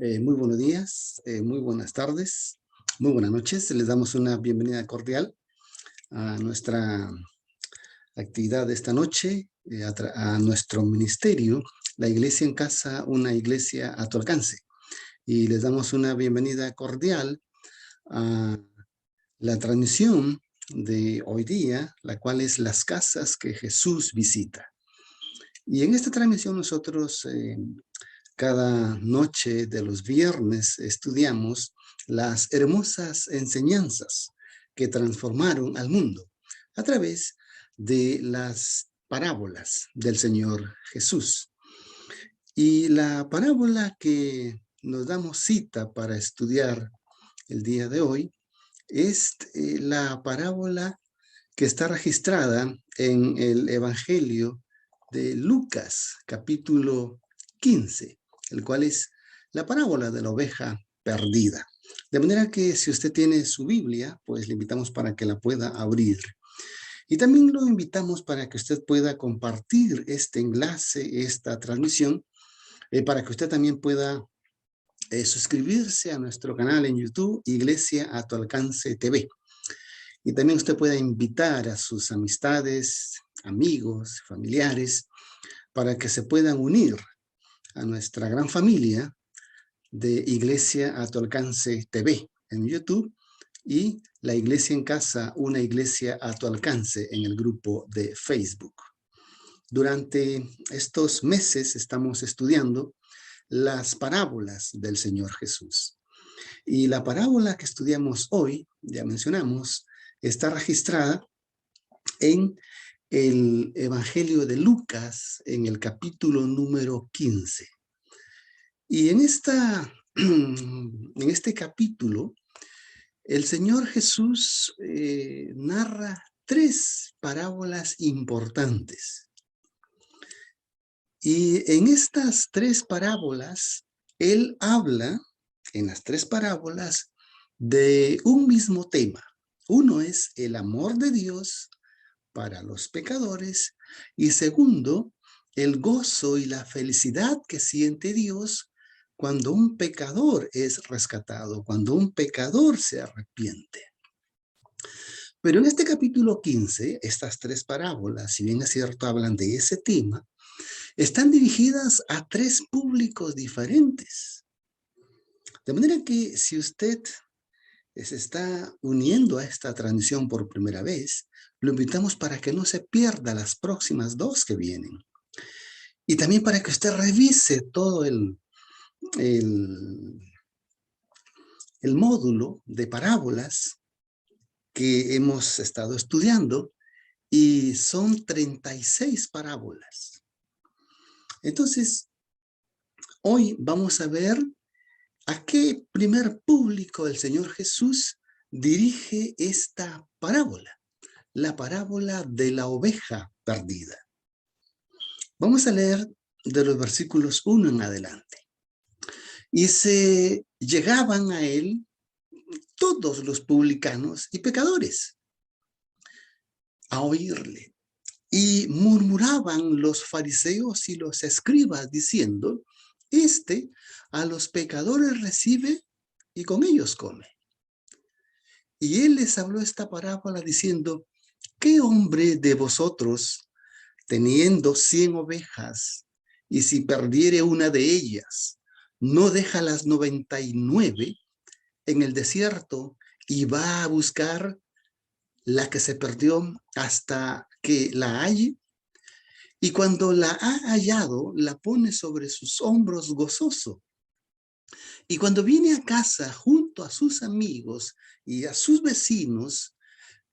Muy buenos días, muy buenas tardes, muy buenas noches. Les damos una bienvenida cordial a nuestra actividad de esta noche, a nuestro ministerio, la Iglesia en Casa, una iglesia a tu alcance. Y les damos una bienvenida cordial a la transmisión de hoy día, la cual es las casas que Jesús visita. Y en esta transmisión nosotros cada noche de los viernes estudiamos las hermosas enseñanzas que transformaron al mundo a través de las parábolas del Señor Jesús. Y la parábola que nos damos cita para estudiar el día de hoy es la parábola que está registrada en el Evangelio de Lucas, capítulo 15, el cual es la parábola de la oveja perdida. De manera que si usted tiene su Biblia, pues le invitamos para que la pueda abrir. Y también lo invitamos para que usted pueda compartir este enlace, esta transmisión, para que usted también pueda suscribirse a nuestro canal en YouTube, Iglesia a tu alcance TV. Y también usted puede invitar a sus amistades, amigos, familiares, para que se puedan unir a nuestra gran familia de Iglesia a tu alcance TV en YouTube y la Iglesia en Casa, una iglesia a tu alcance en el grupo de Facebook. Durante estos meses estamos estudiando las parábolas del Señor Jesús. Y la parábola que estudiamos hoy, ya mencionamos, está registrada en el Evangelio de Lucas, en el capítulo número 15. Y en este capítulo, el Señor Jesús narra tres parábolas importantes. Y en estas tres parábolas, Él habla, en las tres parábolas, de un mismo tema. Uno es el amor de Dios para los pecadores y segundo, el gozo y la felicidad que siente Dios cuando un pecador es rescatado, cuando un pecador se arrepiente. Pero en este capítulo 15, estas tres parábolas, si bien es cierto, hablan de ese tema, están dirigidas a tres públicos diferentes. De manera que si usted se está uniendo a esta transmisión por primera vez, lo invitamos para que no se pierda las próximas dos que vienen. Y también para que usted revise todo el módulo de parábolas que hemos estado estudiando, y son 36 parábolas. Entonces, hoy vamos a ver a qué primer público el Señor Jesús dirige esta parábola, la parábola de la oveja perdida. Vamos a leer de los versículos 1 en adelante. Y se llegaban a él todos los publicanos y pecadores a oírle. Y murmuraban los fariseos y los escribas diciendo, este a los pecadores recibe y con ellos come. Y él les habló esta parábola diciendo, ¿qué hombre de vosotros, teniendo 100 ovejas, y si perdiere una de ellas, no deja las 99 en el desierto y va a buscar la que se perdió hasta que la halle? Y cuando la ha hallado, la pone sobre sus hombros gozoso. Y cuando viene a casa junto a sus amigos y a sus vecinos,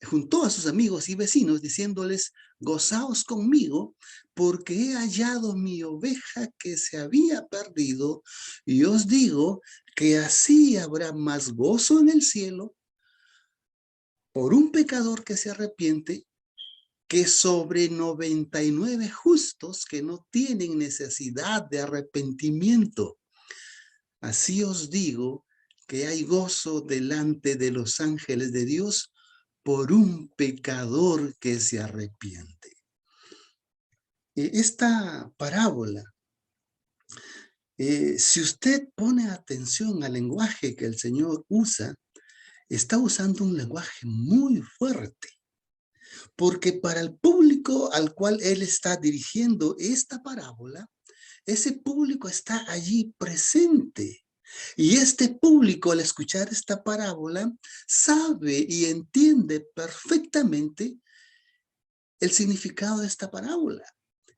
juntó a sus amigos y vecinos diciéndoles, gozaos conmigo, porque he hallado mi oveja que se había perdido, y os digo que así habrá más gozo en el cielo por un pecador que se arrepiente, que sobre 99 justos que no tienen necesidad de arrepentimiento. Así os digo que hay gozo delante de los ángeles de Dios por un pecador que se arrepiente. Esta parábola Si usted pone atención al lenguaje que el Señor usa, está usando un lenguaje muy fuerte, porque para el público al cual Él está dirigiendo esta parábola, ese público está allí presente. Y este público, al escuchar esta parábola, sabe y entiende perfectamente el significado de esta parábola.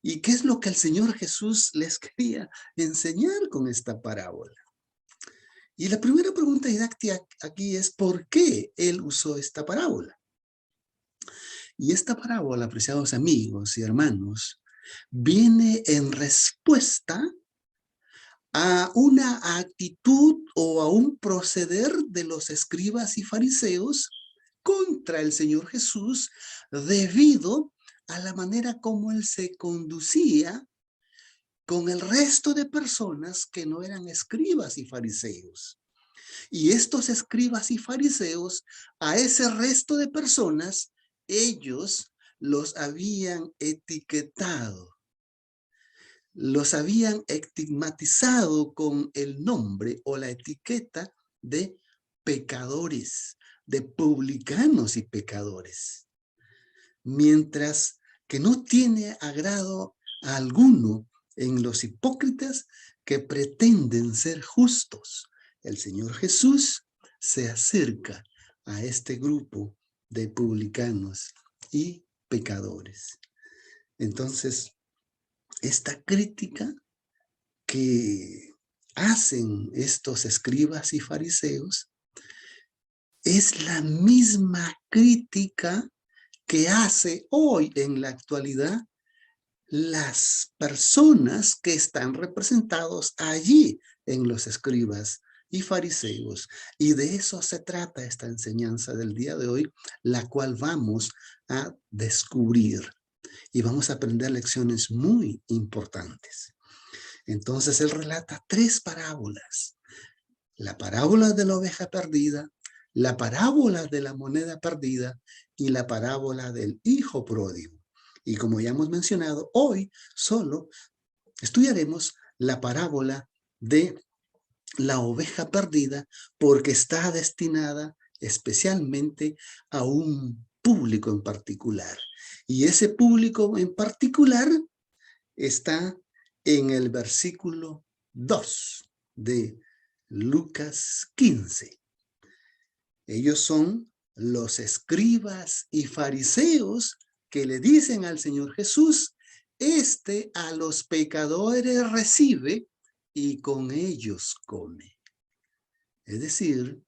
¿Y qué es lo que el Señor Jesús les quería enseñar con esta parábola? Y la primera pregunta didáctica aquí es, ¿por qué Él usó esta parábola? Y esta parábola, apreciados amigos y hermanos, viene en respuesta a una actitud o a un proceder de los escribas y fariseos contra el Señor Jesús debido a la manera como Él se conducía con el resto de personas que no eran escribas y fariseos. Y estos escribas y fariseos, a ese resto de personas, ellos los habían etiquetado, los habían estigmatizado con el nombre o la etiqueta de pecadores, de publicanos y pecadores. Mientras que no tiene agrado a alguno en los hipócritas que pretenden ser justos. El Señor Jesús se acerca a este grupo de publicanos y pecadores. Entonces, esta crítica que hacen estos escribas y fariseos es la misma crítica que hace hoy en la actualidad las personas que están representados allí en los escribas y fariseos. Y de eso se trata esta enseñanza del día de hoy, la cual vamos a descubrir y vamos a aprender lecciones muy importantes. Entonces él relata 3 parábolas. La parábola de la oveja perdida, la parábola de la moneda perdida y la parábola del hijo pródigo. Y como ya hemos mencionado, hoy solo estudiaremos la parábola de la oveja perdida porque está destinada especialmente a un público en particular. Y ese público en particular está en el versículo 2 de Lucas 15. Ellos son los escribas y fariseos que le dicen al Señor Jesús, a los pecadores recibe y con ellos come. Es decir,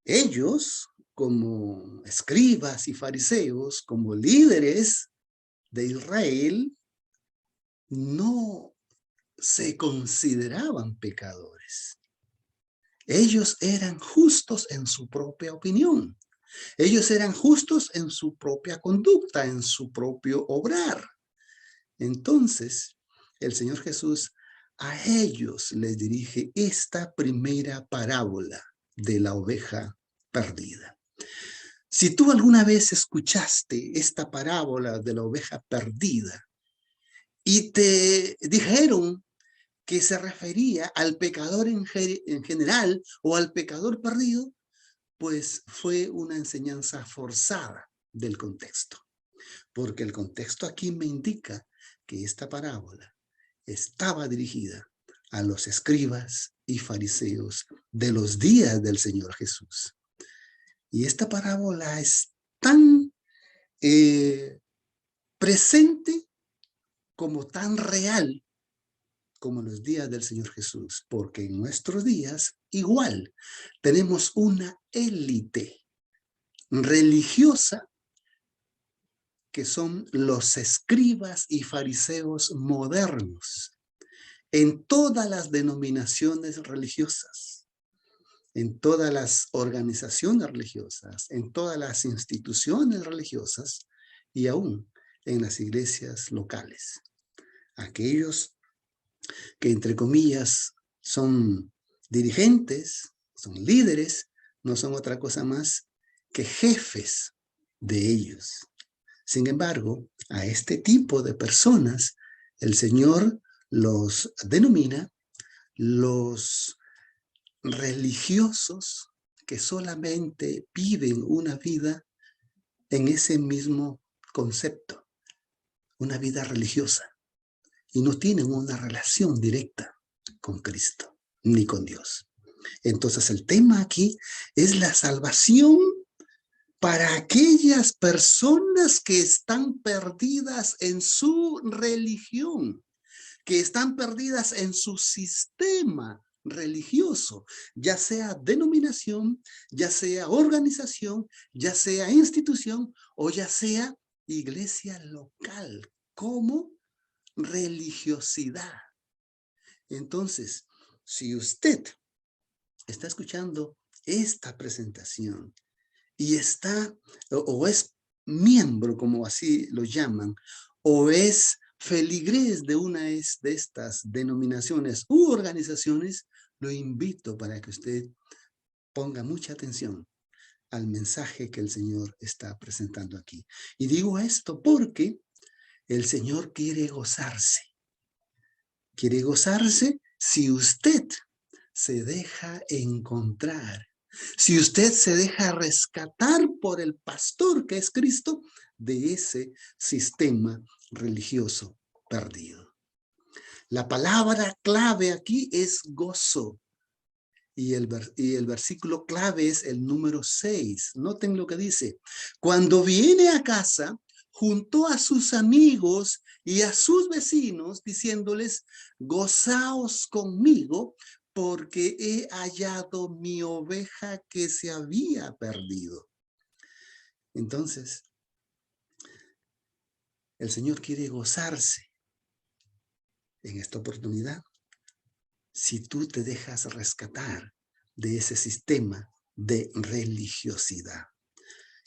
ellos como escribas y fariseos, como líderes de Israel, no se consideraban pecadores. Ellos eran justos en su propia opinión. Ellos eran justos en su propia conducta, en su propio obrar. Entonces, el Señor Jesús a ellos les dirige esta primera parábola de la oveja perdida. Si tú alguna vez escuchaste esta parábola de la oveja perdida y te dijeron que se refería al pecador en general o al pecador perdido, pues fue una enseñanza forzada del contexto. Porque el contexto aquí me indica que esta parábola estaba dirigida a los escribas y fariseos de los días del Señor Jesús. Y esta parábola es tan presente como tan real como los días del Señor Jesús, porque en nuestros días igual tenemos una élite religiosa que son los escribas y fariseos modernos en todas las denominaciones religiosas, en todas las organizaciones religiosas, en todas las instituciones religiosas y aún en las iglesias locales. Aquellos que entre comillas son dirigentes, son líderes, no son otra cosa más que jefes de ellos. Sin embargo, a este tipo de personas el Señor los denomina los religiosos que solamente viven una vida en ese mismo concepto, una vida religiosa, y no tienen una relación directa con Cristo ni con Dios. Entonces el tema aquí es la salvación para aquellas personas que están perdidas en su religión, que están perdidas en su sistema religioso, ya sea denominación, ya sea organización, ya sea institución o ya sea iglesia local, como religiosidad. Entonces, si usted está escuchando esta presentación y está o es miembro, como así lo llaman, o es feligrés de una de estas denominaciones u organizaciones, lo invito para que usted ponga mucha atención al mensaje que el Señor está presentando aquí. Y digo esto porque el Señor quiere gozarse. Quiere gozarse si usted se deja encontrar, si usted se deja rescatar por el pastor que es Cristo de ese sistema religioso perdido. La palabra clave aquí es gozo. Y el versículo clave es el número 6. Noten lo que dice. Cuando viene a casa, juntó a sus amigos y a sus vecinos, diciéndoles, gozaos conmigo, porque he hallado mi oveja que se había perdido. Entonces, el Señor quiere gozarse en esta oportunidad si tú te dejas rescatar de ese sistema de religiosidad.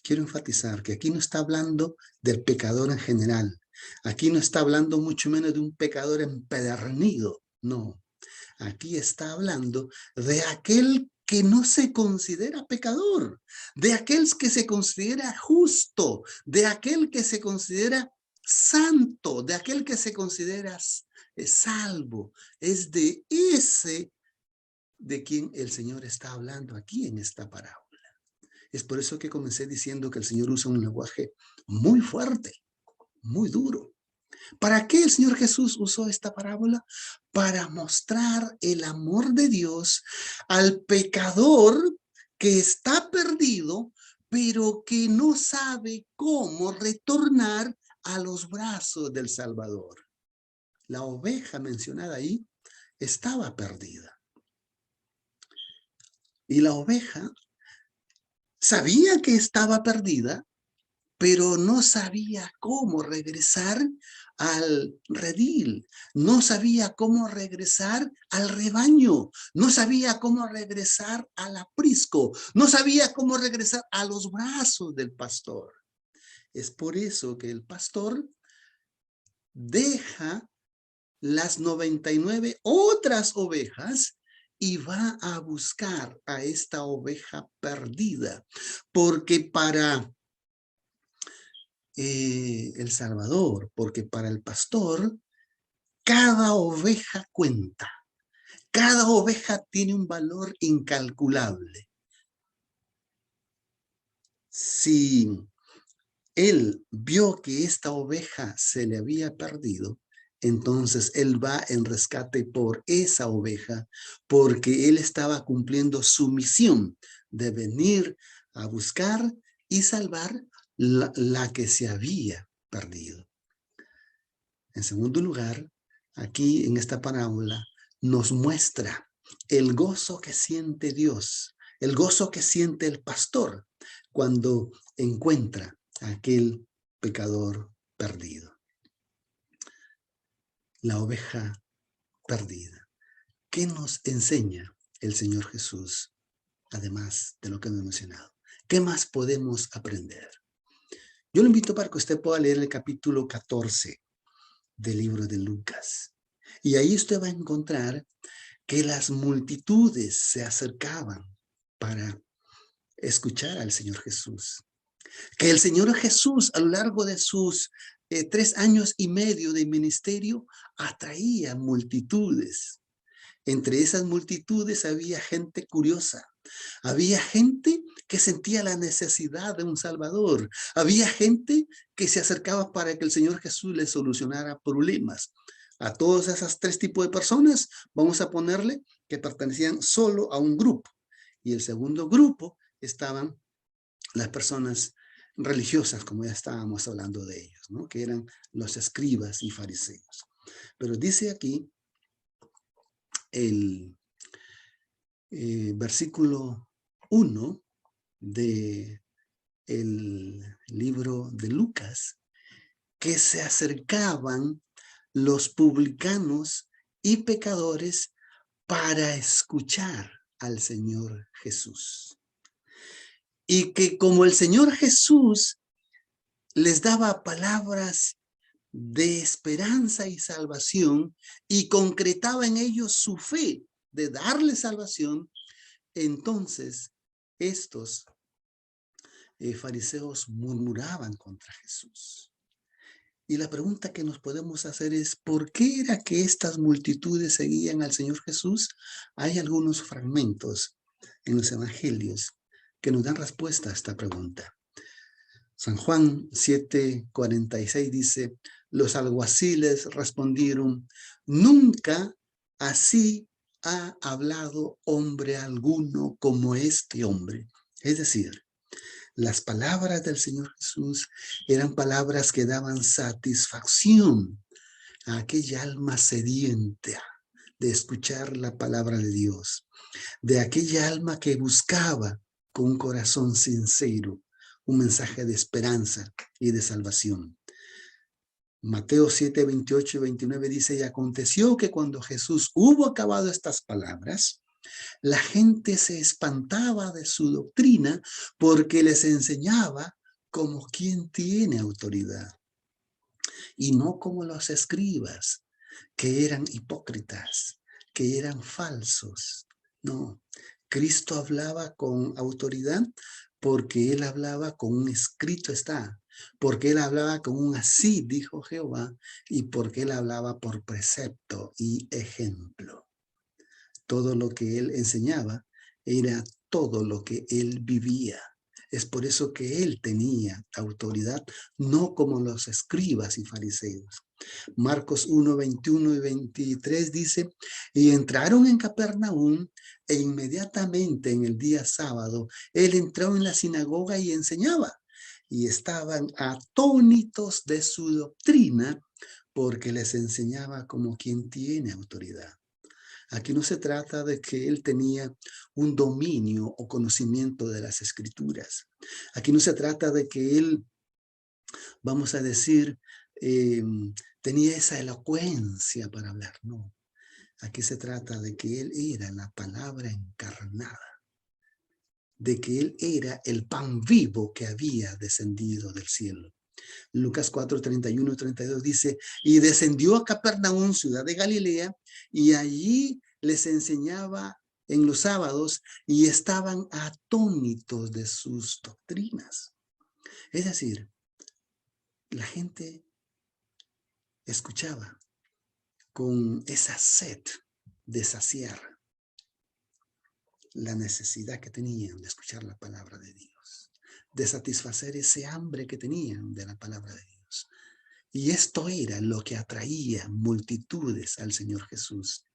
Quiero enfatizar que aquí no está hablando del pecador en general. Aquí no está hablando mucho menos de un pecador empedernido. No. Aquí está hablando de aquel que no se considera pecador, de aquel que se considera justo, de aquel que se considera santo, de aquel que se considera salvo. Es de ese de quien el Señor está hablando aquí en esta parábola. Es por eso que comencé diciendo que el Señor usa un lenguaje muy fuerte, muy duro. ¿Para qué el Señor Jesús usó esta parábola? Para mostrar el amor de Dios al pecador que está perdido, pero que no sabe cómo retornar a los brazos del Salvador. La oveja mencionada ahí estaba perdida. Y la oveja sabía que estaba perdida, pero no sabía cómo regresar al redil, no sabía cómo regresar al rebaño, no sabía cómo regresar al aprisco, no sabía cómo regresar a los brazos del pastor. Es por eso que el pastor deja las 99 otras ovejas y va a buscar a esta oveja perdida, porque para el Salvador, porque para el pastor, cada oveja cuenta. Cada oveja tiene un valor incalculable. Si él vio que esta oveja se le había perdido, entonces él va en rescate por esa oveja, porque él estaba cumpliendo su misión de venir a buscar y salvar la que se había perdido. En segundo lugar, aquí en esta parábola nos muestra el gozo que siente Dios, el gozo que siente el pastor cuando encuentra a aquel pecador perdido. La oveja perdida. ¿Qué nos enseña el Señor Jesús, además de lo que hemos mencionado? ¿Qué más podemos aprender? Yo lo invito para que usted pueda leer el capítulo 14 del libro de Lucas. Y ahí usted va a encontrar que las multitudes se acercaban para escuchar al Señor Jesús. Que el Señor Jesús a lo largo de sus 3 años y medio de ministerio atraía multitudes. Entre esas multitudes había gente curiosa. Había gente que sentía la necesidad de un Salvador. Había gente que se acercaba para que el Señor Jesús les solucionara problemas. A todos esos tres tipos de personas vamos a ponerle que pertenecían solo a un grupo. Y el segundo grupo estaban las personas religiosas, como ya estábamos hablando de ellos, ¿no? Que eran los escribas y fariseos. Pero dice aquí el versículo 1 de el libro de Lucas, que se acercaban los publicanos y pecadores para escuchar al Señor Jesús. Y que como el Señor Jesús les daba palabras de esperanza y salvación y concretaba en ellos su fe de darle salvación, entonces estos fariseos murmuraban contra Jesús. Y la pregunta que nos podemos hacer es, ¿por qué era que estas multitudes seguían al Señor Jesús? Hay algunos fragmentos en los evangelios que nos dan respuesta a esta pregunta. San Juan 7:46 dice, los alguaciles respondieron, nunca así ha hablado hombre alguno como este hombre. Es decir, las palabras del Señor Jesús eran palabras que daban satisfacción a aquella alma sedienta de escuchar la palabra de Dios, de aquella alma que buscaba con un corazón sincero un mensaje de esperanza y de salvación. Mateo 7:28 y 29 dice, y aconteció que cuando Jesús hubo acabado estas palabras, la gente se espantaba de su doctrina porque les enseñaba como quien tiene autoridad y no como los escribas, que eran hipócritas, que eran falsos. No, Cristo hablaba con autoridad porque él hablaba con un escrito está, porque él hablaba con un así dijo Jehová y porque él hablaba por precepto y ejemplo. Todo lo que él enseñaba era todo lo que él vivía. Es por eso que él tenía autoridad, no como los escribas y fariseos. Marcos 1:21 y 23 dice, y entraron en Capernaum e inmediatamente en el día sábado, él entró en la sinagoga y enseñaba. Y estaban atónitos de su doctrina porque les enseñaba como quien tiene autoridad. Aquí no se trata de que él tenía un dominio o conocimiento de las escrituras. Aquí no se trata de que él, vamos a decir, tenía esa elocuencia para hablar. No, aquí se trata de que él era la palabra encarnada, de que él era el pan vivo que había descendido del cielo. Lucas 4:31 y 32 dice, y descendió a Capernaum, ciudad de Galilea, y allí les enseñaba en los sábados y estaban atónitos de sus doctrinas. Es decir, la gente escuchaba con esa sed de saciar la necesidad que tenían de escuchar la palabra de Dios, de satisfacer ese hambre que tenían de la palabra de Dios. Y esto era lo que atraía multitudes al Señor Jesús.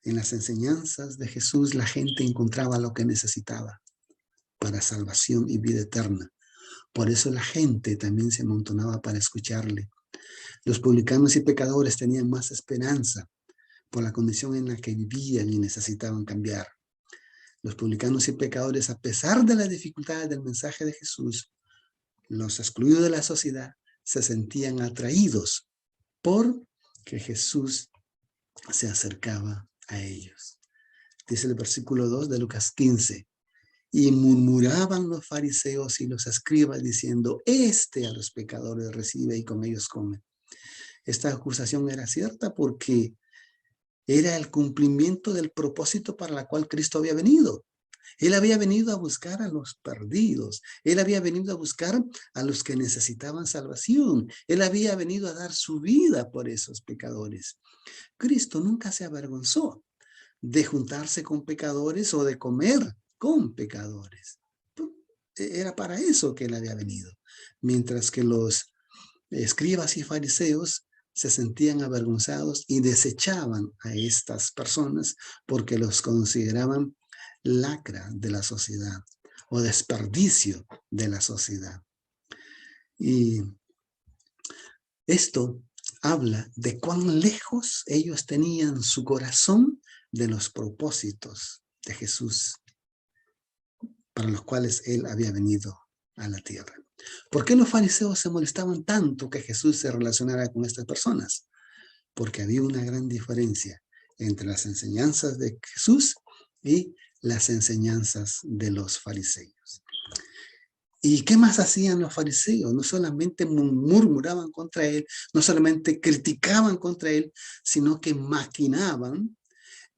En las enseñanzas de Jesús la gente encontraba lo que necesitaba para salvación y vida eterna. Por eso la gente también se amontonaba para escucharle. Los publicanos y pecadores tenían más esperanza por la condición en la que vivían y necesitaban cambiar. Los publicanos y pecadores, a pesar de las dificultades del mensaje de Jesús, los excluidos de la sociedad, se sentían atraídos porque Jesús se acercaba a ellos. Dice el versículo 2 de Lucas 15. Y murmuraban los fariseos y los escribas diciendo, a los pecadores recibe y con ellos come. Esta acusación era cierta porque era el cumplimiento del propósito para el cual Cristo había venido. Él había venido a buscar a los perdidos. Él había venido a buscar a los que necesitaban salvación. Él había venido a dar su vida por esos pecadores. Cristo nunca se avergonzó de juntarse con pecadores o de comer con pecadores. Era para eso que él había venido. Mientras que los escribas y fariseos se sentían avergonzados y desechaban a estas personas porque los consideraban lacra de la sociedad o desperdicio de la sociedad. Y esto habla de cuán lejos ellos tenían su corazón de los propósitos de Jesús, para los cuales él había venido a la tierra. ¿Por qué los fariseos se molestaban tanto que Jesús se relacionara con estas personas? Porque había una gran diferencia entre las enseñanzas de Jesús y las enseñanzas de los fariseos. ¿Y qué más hacían los fariseos? No solamente murmuraban contra él, no solamente criticaban contra él, sino que maquinaban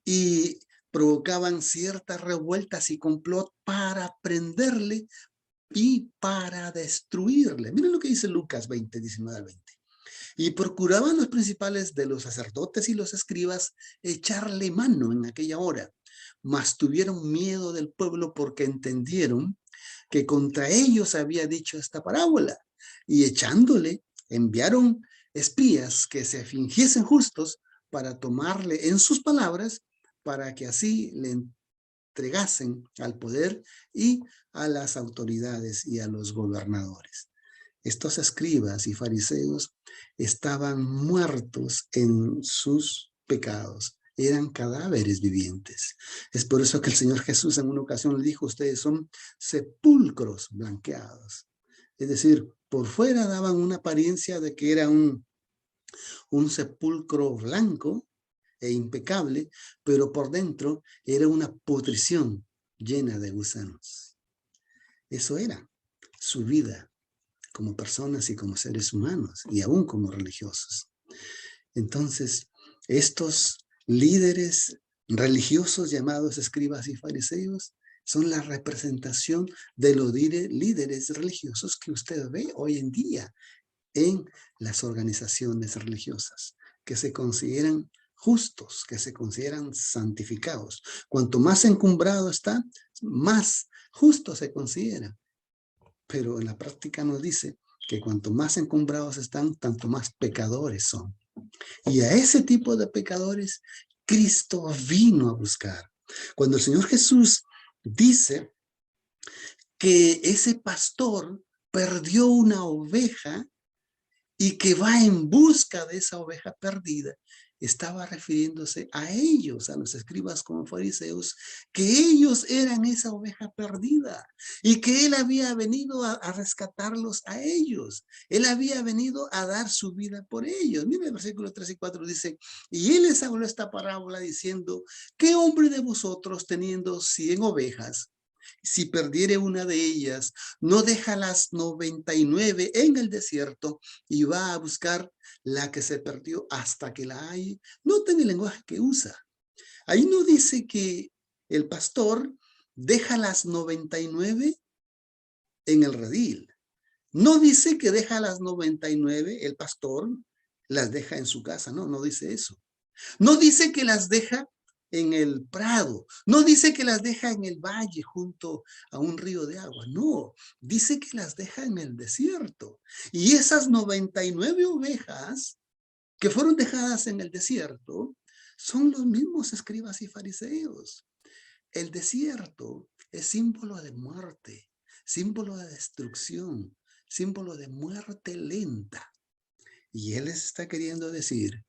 y provocaban ciertas revueltas y complot para prenderle y para destruirle. Miren lo que dice Lucas 20, 19 al 20. Y procuraban los principales de los sacerdotes y los escribas echarle mano en aquella hora, mas tuvieron miedo del pueblo porque entendieron que contra ellos había dicho esta parábola, y echándole enviaron espías que se fingiesen justos para tomarle en sus palabras, para que así le entregasen al poder y a las autoridades y a los gobernadores. Estos escribas y fariseos estaban muertos en sus pecados. Eran cadáveres vivientes. Es por eso que el Señor Jesús en una ocasión le dijo, ustedes son sepulcros blanqueados. Es decir, por fuera daban una apariencia de que era un sepulcro blanco e impecable, pero por dentro era una putrición llena de gusanos. Eso era su vida como personas y como seres humanos, y aún como religiosos. Entonces, estos líderes religiosos llamados escribas y fariseos son la representación de los líderes religiosos que usted ve hoy en día en las organizaciones religiosas, que se consideran justos, que se consideran santificados. Cuanto más encumbrado está, más justo se considera. Pero en la práctica nos dice que cuanto más encumbrados están, tanto más pecadores son. Y a ese tipo de pecadores, Cristo vino a buscar. Cuando el Señor Jesús dice que ese pastor perdió una oveja y que va en busca de esa oveja perdida, estaba refiriéndose a ellos, a los escribas como fariseos, que ellos eran esa oveja perdida y que él había venido a rescatarlos a ellos. Él había venido a dar su vida por ellos. Mira el versículo 3 y 4 dice, y él les habló esta parábola diciendo, ¿qué hombre de vosotros teniendo 100 ovejas, si perdiere una de ellas, no deja las 99 en el desierto y va a buscar la que se perdió hasta que la hay? Noten el lenguaje que usa. Ahí no dice que el pastor deja las 99 en el redil. No dice que deja las 99, el pastor las deja en su casa. No, no dice eso. No dice que las deja en el prado, no dice que las deja en el valle junto a un río de agua, no, dice que las deja en el desierto. Y esas 99 ovejas que fueron dejadas en el desierto son los mismos escribas y fariseos. El desierto es símbolo de muerte, símbolo de destrucción, símbolo de muerte lenta. Y él les está queriendo decir,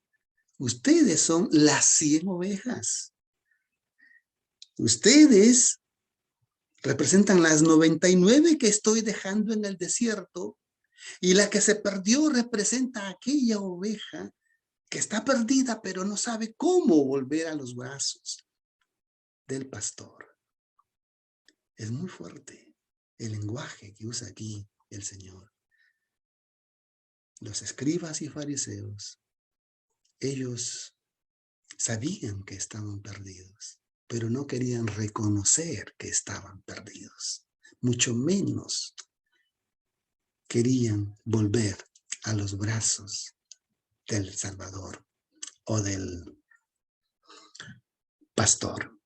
ustedes son las 100 ovejas. Ustedes representan las 99 que estoy dejando en el desierto, y la que se perdió representa a aquella oveja que está perdida, pero no sabe cómo volver a los brazos del pastor. Es muy fuerte el lenguaje que usa aquí el Señor. Los escribas y fariseos, ellos sabían que estaban perdidos, pero no querían reconocer que estaban perdidos. Mucho menos querían volver a los brazos del Salvador o del pastor.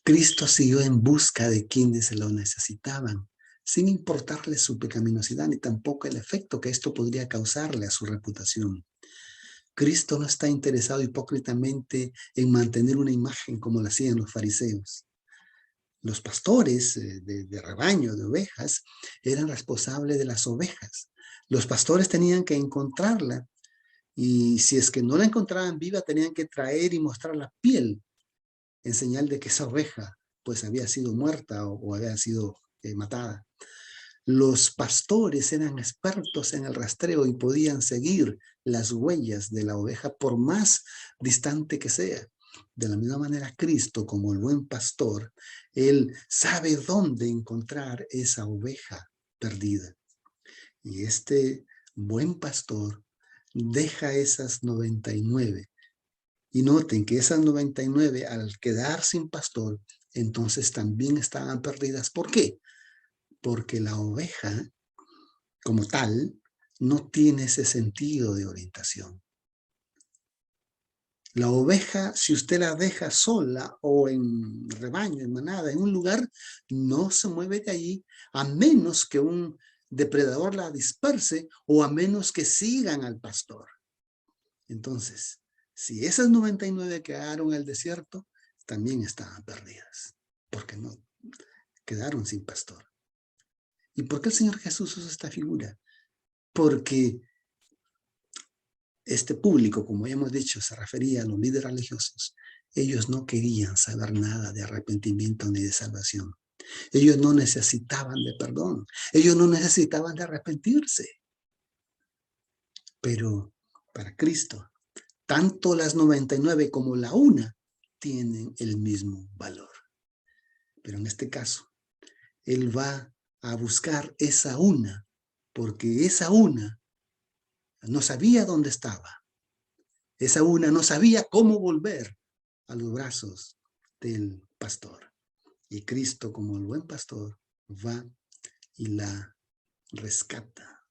Cristo siguió en busca de quienes lo necesitaban, sin importarle su pecaminosidad ni tampoco el efecto que esto podría causarle a su reputación. Cristo no está interesado hipócritamente en mantener una imagen como la hacían los fariseos. Los pastores de rebaño, de ovejas, eran responsables de las ovejas. Los pastores tenían que encontrarla y si es que no la encontraban viva, tenían que traer y mostrar la piel en señal de que esa oveja pues había sido muerta o había sido matada. Los pastores eran expertos en el rastreo y podían seguir las huellas de la oveja por más distante que sea. De la misma manera, Cristo, como el buen pastor, Él sabe dónde encontrar esa oveja perdida. Y este buen pastor deja esas 99. Y noten que esas 99, al quedar sin pastor, entonces también estaban perdidas. ¿Por qué? Porque la oveja, como tal, no tiene ese sentido de orientación. La oveja, si usted la deja sola o en rebaño, en manada, en un lugar, no se mueve de allí a menos que un depredador la disperse o a menos que sigan al pastor. Entonces, si esas 99 quedaron en el desierto, también estaban perdidas, porque no quedaron sin pastor. ¿Y por qué el Señor Jesús usa esta figura? Porque este público, como ya hemos dicho, se refería a los líderes religiosos. Ellos no querían saber nada de arrepentimiento ni de salvación. Ellos no necesitaban de perdón. Ellos no necesitaban de arrepentirse. Pero para Cristo, tanto las 99 como la una tienen el mismo valor. Pero en este caso, Él va a buscar esa una, porque esa una no sabía dónde estaba. Esa una no sabía cómo volver a los brazos del pastor. Y Cristo, como el buen pastor, va y la rescata.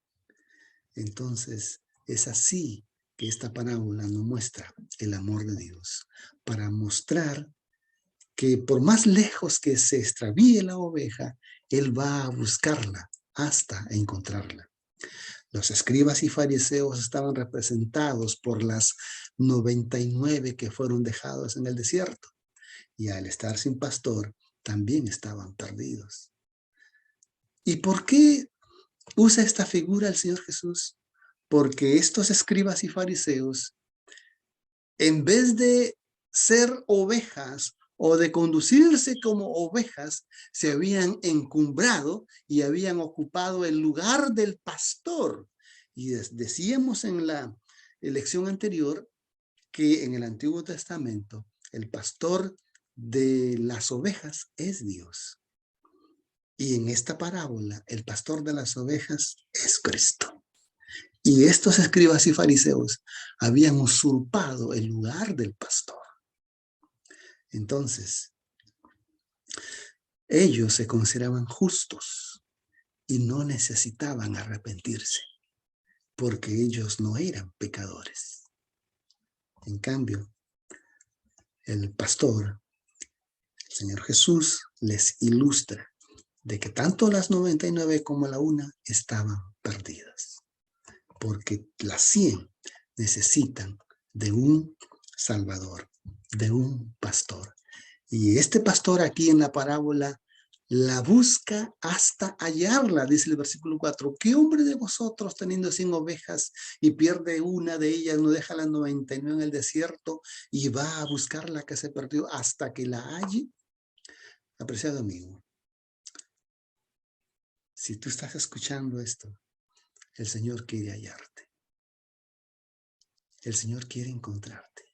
Entonces, es así que esta parábola nos muestra el amor de Dios, para mostrar que por más lejos que se extravíe la oveja, Él va a buscarla hasta encontrarla. Los escribas y fariseos estaban representados por las 99 que fueron dejados en el desierto. Y al estar sin pastor, también estaban perdidos. ¿Y por qué usa esta figura el Señor Jesús? Porque estos escribas y fariseos, en vez de ser ovejas o de conducirse como ovejas, se habían encumbrado y habían ocupado el lugar del pastor. Y decíamos en la lección anterior que en el Antiguo Testamento el pastor de las ovejas es Dios. Y en esta parábola el pastor de las ovejas es Cristo. Y estos escribas y fariseos habían usurpado el lugar del pastor. Entonces, ellos se consideraban justos y no necesitaban arrepentirse, porque ellos no eran pecadores. En cambio, el pastor, el Señor Jesús, les ilustra de que tanto las 99 como la una estaban perdidas, porque las 100 necesitan de un Salvador, de un pastor. Y este pastor aquí en la parábola la busca hasta hallarla, dice el versículo 4. ¿Qué hombre de vosotros teniendo 100 ovejas y pierde una de ellas, no deja las 99 en el desierto y va a buscar la que se perdió hasta que la halle? Apreciado amigo, si tú estás escuchando esto, el Señor quiere hallarte. El Señor quiere encontrarte,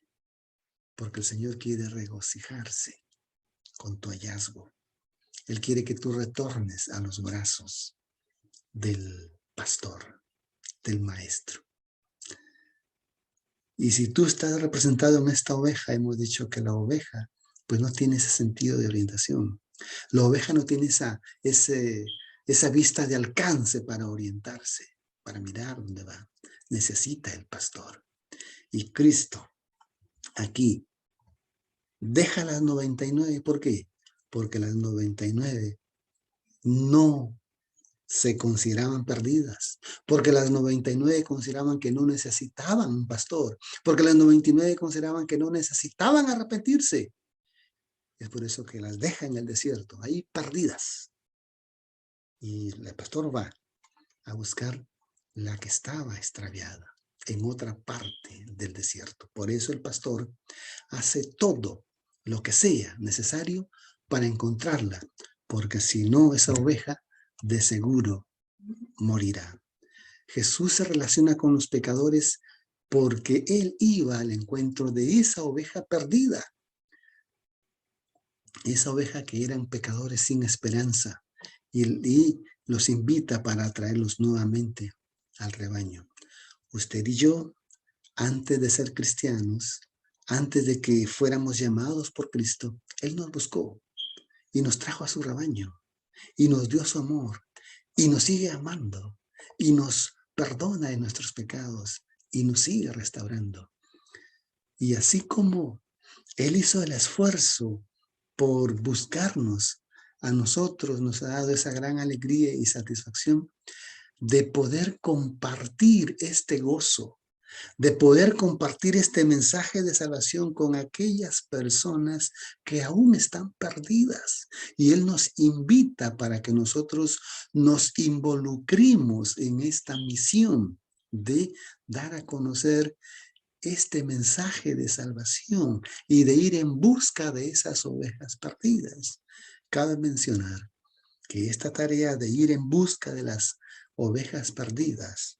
porque el Señor quiere regocijarse con tu hallazgo. Él quiere que tú retornes a los brazos del pastor, del maestro. Y si tú estás representado en esta oveja, hemos dicho que la oveja pues no tiene ese sentido de orientación. La oveja no tiene esa vista de alcance para orientarse, para mirar dónde va. Necesita el pastor. Y Cristo aquí Deja las 99. ¿Por qué? Porque las 99 no se consideraban perdidas, porque las 99 consideraban que no necesitaban un pastor, porque las 99 consideraban que no necesitaban arrepentirse. Es por eso que las deja en el desierto, ahí perdidas. Y el pastor va a buscar la que estaba extraviada en otra parte del desierto. Por eso el pastor hace todo lo que sea necesario para encontrarla, porque si no, esa oveja de seguro morirá. Jesús se relaciona con los pecadores porque él iba al encuentro de esa oveja perdida, esa oveja que eran pecadores sin esperanza, y los invita para atraerlos nuevamente al rebaño. Usted y yo, antes de ser cristianos, antes de que fuéramos llamados por Cristo, Él nos buscó y nos trajo a su rebaño y nos dio su amor y nos sigue amando y nos perdona de nuestros pecados y nos sigue restaurando. Y así como Él hizo el esfuerzo por buscarnos, a nosotros nos ha dado esa gran alegría y satisfacción de poder compartir este gozo, de poder compartir este mensaje de salvación con aquellas personas que aún están perdidas. Y Él nos invita para que nosotros nos involucremos en esta misión de dar a conocer este mensaje de salvación y de ir en busca de esas ovejas perdidas. Cabe mencionar que esta tarea de ir en busca de las ovejas perdidas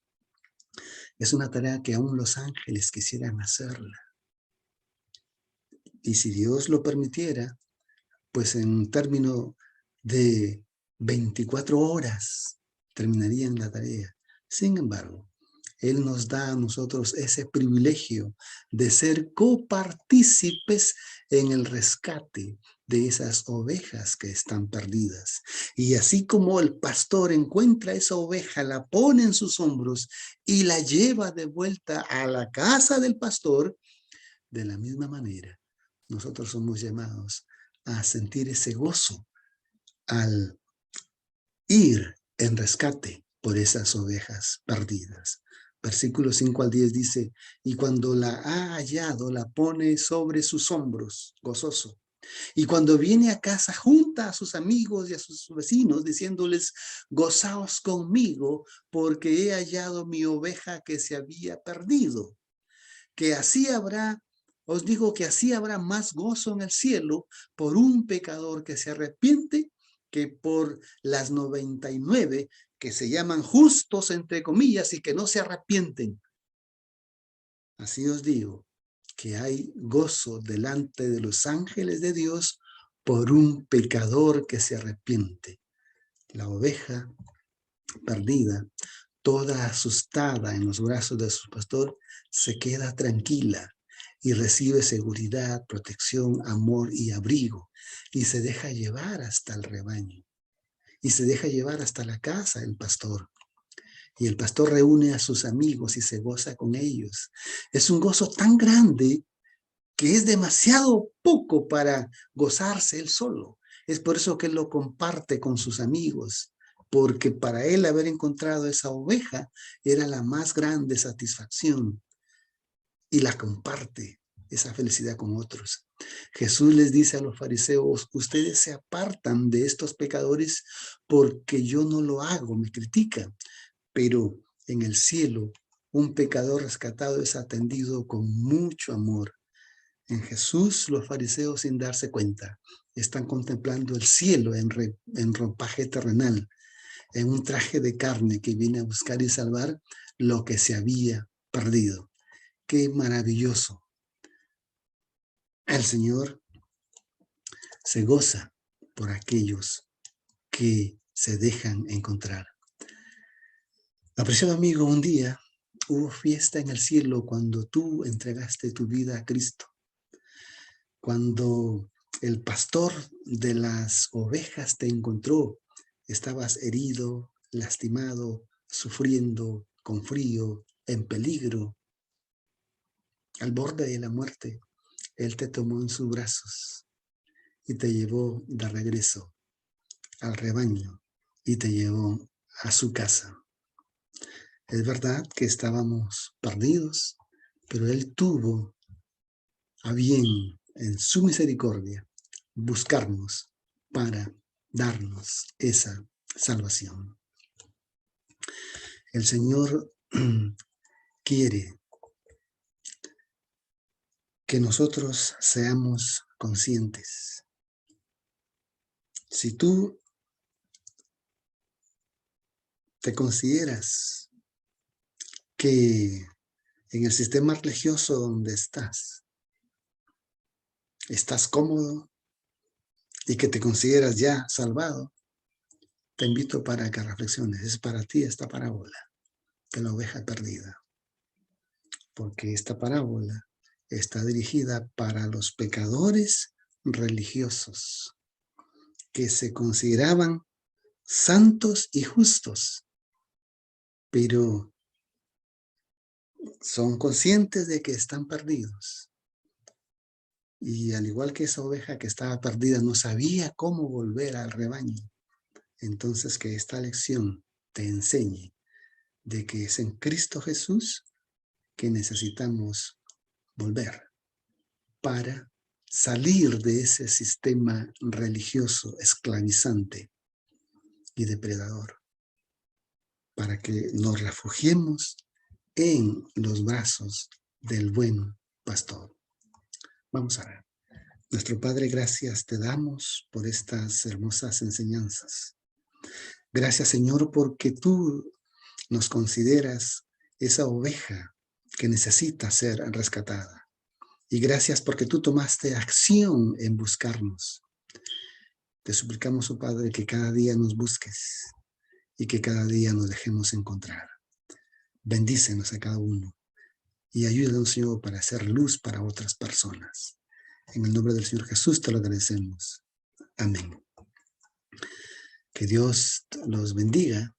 es una tarea que aún los ángeles quisieran hacerla. Y si Dios lo permitiera, pues en un término de 24 horas terminarían la tarea. Sin embargo, Él nos da a nosotros ese privilegio de ser copartícipes en el rescate de esas ovejas que están perdidas. Y así como el pastor encuentra esa oveja, la pone en sus hombros y la lleva de vuelta a la casa del pastor, de la misma manera, nosotros somos llamados a sentir ese gozo al ir en rescate por esas ovejas perdidas. Versículos 5 al 10 dice, y cuando la ha hallado, la pone sobre sus hombros, gozoso. Y cuando viene a casa, junta a sus amigos y a sus vecinos, diciéndoles, gozaos conmigo, porque he hallado mi oveja que se había perdido. Que así habrá, os digo que así habrá más gozo en el cielo por un pecador que se arrepiente que por las 99 que se llaman justos, entre comillas, y que no se arrepienten. Así os digo que hay gozo delante de los ángeles de Dios por un pecador que se arrepiente. La oveja perdida, toda asustada en los brazos de su pastor, se queda tranquila y recibe seguridad, protección, amor y abrigo, y se deja llevar hasta el rebaño, y se deja llevar hasta la casa del pastor. Y el pastor reúne a sus amigos y se goza con ellos. Es un gozo tan grande que es demasiado poco para gozarse él solo. Es por eso que él lo comparte con sus amigos, porque para él haber encontrado esa oveja era la más grande satisfacción y la comparte esa felicidad con otros. Jesús les dice a los fariseos, ustedes se apartan de estos pecadores porque yo no lo hago, me critican, pero en el cielo un pecador rescatado es atendido con mucho amor. En Jesús, los fariseos, sin darse cuenta, están contemplando el cielo en ropaje terrenal, en un traje de carne que viene a buscar y salvar lo que se había perdido. ¡Qué maravilloso! El Señor se goza por aquellos que se dejan encontrar. Apreciado amigo, un día hubo fiesta en el cielo cuando tú entregaste tu vida a Cristo. Cuando el pastor de las ovejas te encontró, estabas herido, lastimado, sufriendo, con frío, en peligro, al borde de la muerte. Él te tomó en sus brazos y te llevó de regreso al rebaño y te llevó a su casa. Es verdad que estábamos perdidos, pero Él tuvo a bien en su misericordia buscarnos para darnos esa salvación. El Señor quiere que nosotros seamos conscientes. Si tú te consideras que en el sistema religioso donde estás cómodo y que te consideras ya salvado, te invito para que reflexiones. Es para ti esta parábola de la oveja perdida, porque esta parábola está dirigida para los pecadores religiosos que se consideraban santos y justos, pero son conscientes de que están perdidos. Y al igual que esa oveja que estaba perdida no sabía cómo volver al rebaño, entonces que esta lección te enseñe de que es en Cristo Jesús que necesitamos volver para salir de ese sistema religioso esclavizante y depredador, para que nos refugiemos en los brazos del buen pastor. Vamos a ver. Nuestro Padre, gracias te damos por estas hermosas enseñanzas. Gracias, Señor, porque tú nos consideras esa oveja que necesita ser rescatada. Y gracias porque tú tomaste acción en buscarnos. Te suplicamos, oh Padre, que cada día nos busques y que cada día nos dejemos encontrar. Bendícenos a cada uno y ayúdanos, Señor, para hacer luz para otras personas. En el nombre del Señor Jesús te lo agradecemos. Amén. Que Dios los bendiga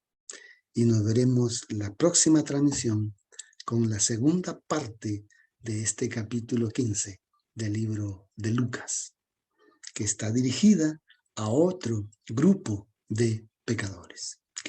y nos veremos la próxima transmisión con la segunda parte de este capítulo 15 del libro de Lucas, que está dirigida a otro grupo de pecadores.